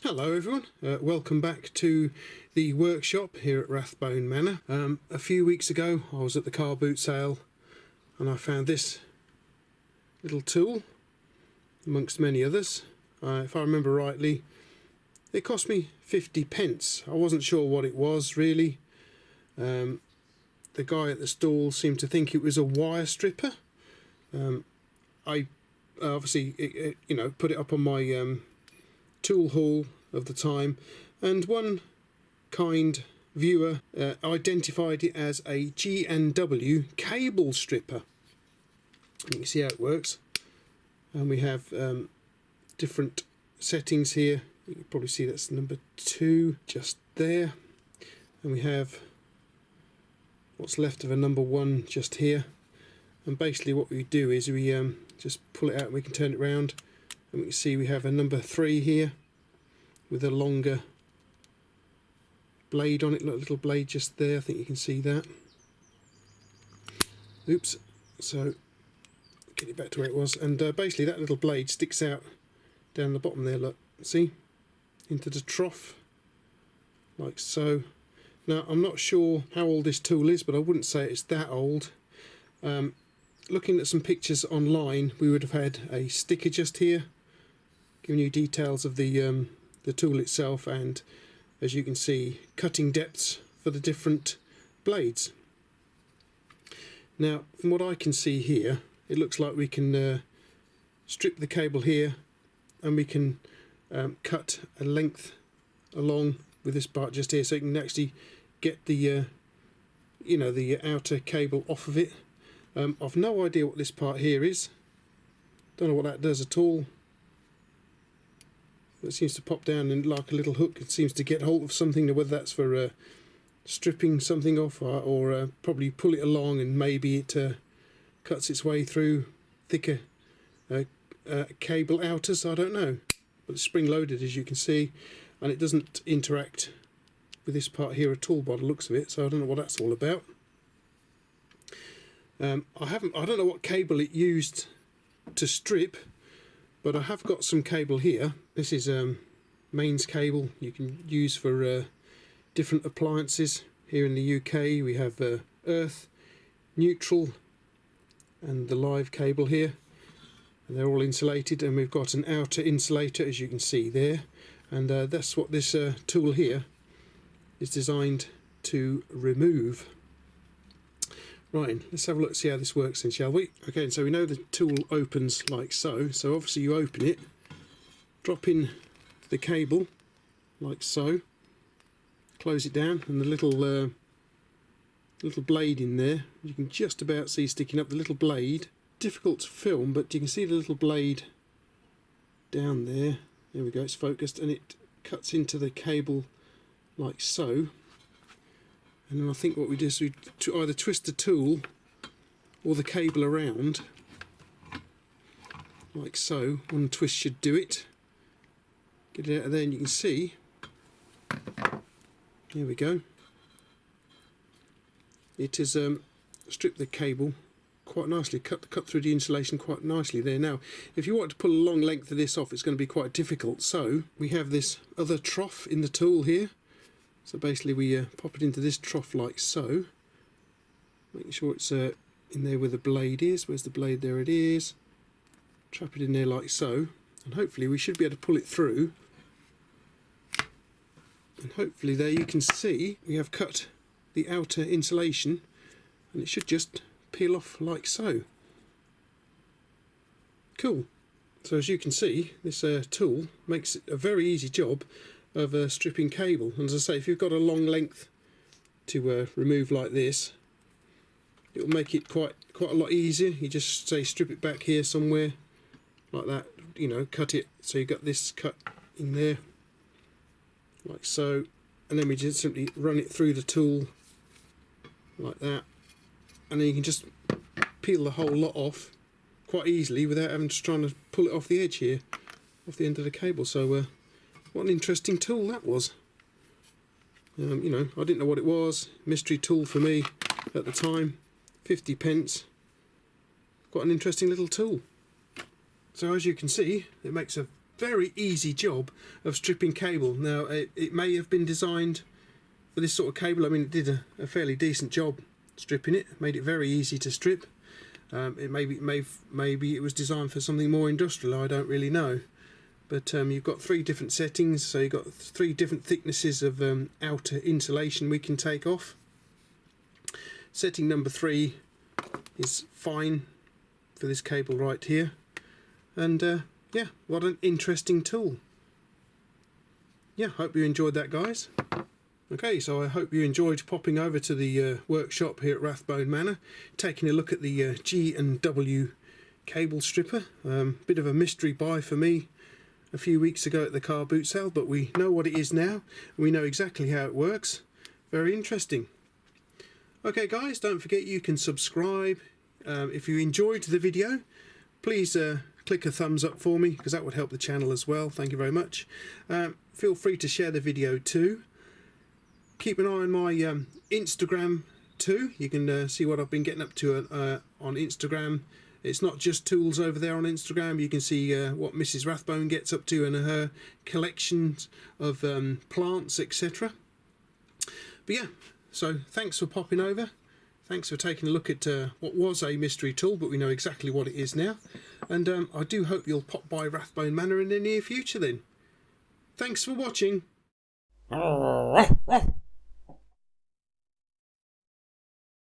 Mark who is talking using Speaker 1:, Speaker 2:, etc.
Speaker 1: Hello everyone, welcome back to the workshop here at Rathbone Manor. A few weeks ago I was at the car boot sale and I found this little tool amongst many others. If I remember rightly, it cost me 50 pence. I wasn't sure what it was really. The guy at the stall seemed to think it was a wire stripper. I obviously put it up on my tool haul of the time, and one kind viewer identified it as a G&W cable stripper. You can see how it works, and we have different settings here. You can probably see that's number 2 just there, and we have what's left of a number 1 just here. And basically what we do is we just pull it out and we can turn it around, and we can see we have a number 3 here with a longer blade on it. Look, a little blade just there, I think you can see that. Oops, so get it back to where it was, and basically that little blade sticks out down the bottom there, look, see, into the trough like so. Now I'm not sure how old this tool is, but I wouldn't say it's that old. Looking at some pictures online, we would have had a sticker just here giving you details of the tool itself, and as you can see, cutting depths for the different blades. Now from what I can see here, it looks like we can strip the cable here, and we can cut a length along with this part just here, so you can actually get the the outer cable off of it. I've no idea what this part here is, don't know what that does at all. It seems to pop down and like a little hook, it seems to get hold of something, whether that's for stripping something off, or probably pull it along and maybe it cuts its way through thicker cable outers, I don't know. But it's spring loaded, as you can see, and it doesn't interact with this part here at all by the looks of it, so I don't know what that's all about. I don't know what cable it used to strip, but I have got some cable here. This is mains cable you can use for different appliances. Here in the UK we have earth, neutral, and the live cable here, and they're all insulated, and we've got an outer insulator, as you can see there, and that's what this tool here is designed to remove. Right, let's have a look, see how this works then, shall we? Okay, so we know the tool opens like so. So obviously you open it, drop in the cable like so, close it down, and the little blade in there, you can just about see sticking up, the little blade. Difficult to film, but you can see the little blade down there. There we go, it's focused, and it cuts into the cable like so. And then I think what we do is we either twist the tool or the cable around like so. One twist should do it. Get it out of there, and you can see, there we go, it has stripped the cable quite nicely, cut through the insulation quite nicely there. Now if you want to pull a long length of this off, it's going to be quite difficult, so we have this other trough in the tool here. So basically we pop it into this trough like so, making sure it's in there where the blade is. Where's the blade? There it is. Trap it in there like so, and hopefully we should be able to pull it through. And hopefully there you can see we have cut the outer insulation, and it should just peel off like so. Cool. So as you can see, this tool makes it a very easy job of stripping cable. And as I say, if you've got a long length to remove like this, it will make it quite a lot easier. You just say strip it back here somewhere like that, cut it so you've got this cut in there like so, and then we just simply run it through the tool like that, and then you can just peel the whole lot off quite easily without having to try and pull it off the edge here, off the end of the cable. So what an interesting tool that was. I didn't know what it was. Mystery tool for me at the time. 50 pence. Quite an interesting little tool. So as you can see, it makes a very easy job of stripping cable. Now it may have been designed for this sort of cable. I mean, it did a fairly decent job stripping it, made it very easy to strip. Maybe it was designed for something more industrial, I don't really know. But you've got 3 different settings, so you've got 3 different thicknesses of outer insulation we can take off. Setting number 3 is fine for this cable right here. And yeah, what an interesting tool. Yeah, hope you enjoyed that, guys. Okay, so I hope you enjoyed popping over to the workshop here at Rathbone Manor, taking a look at the G&W cable stripper. Bit of a mystery buy for me a few weeks ago at the car boot sale, but we know what it is now. We know exactly how it works. Very interesting. Okay guys, don't forget you can subscribe. If you enjoyed the video, please click a thumbs up for me, because that would help the channel as well. Thank you very much. Feel free to share the video too. Keep an eye on my Instagram too. You can see what I've been getting up to on Instagram. It's not just tools over there on Instagram. You can see what Mrs. Rathbone gets up to and her collections of plants, etc. But yeah, so thanks for popping over. Thanks for taking a look at what was a mystery tool, but we know exactly what it is now. And I do hope you'll pop by Rathbone Manor in the near future then. Thanks for watching.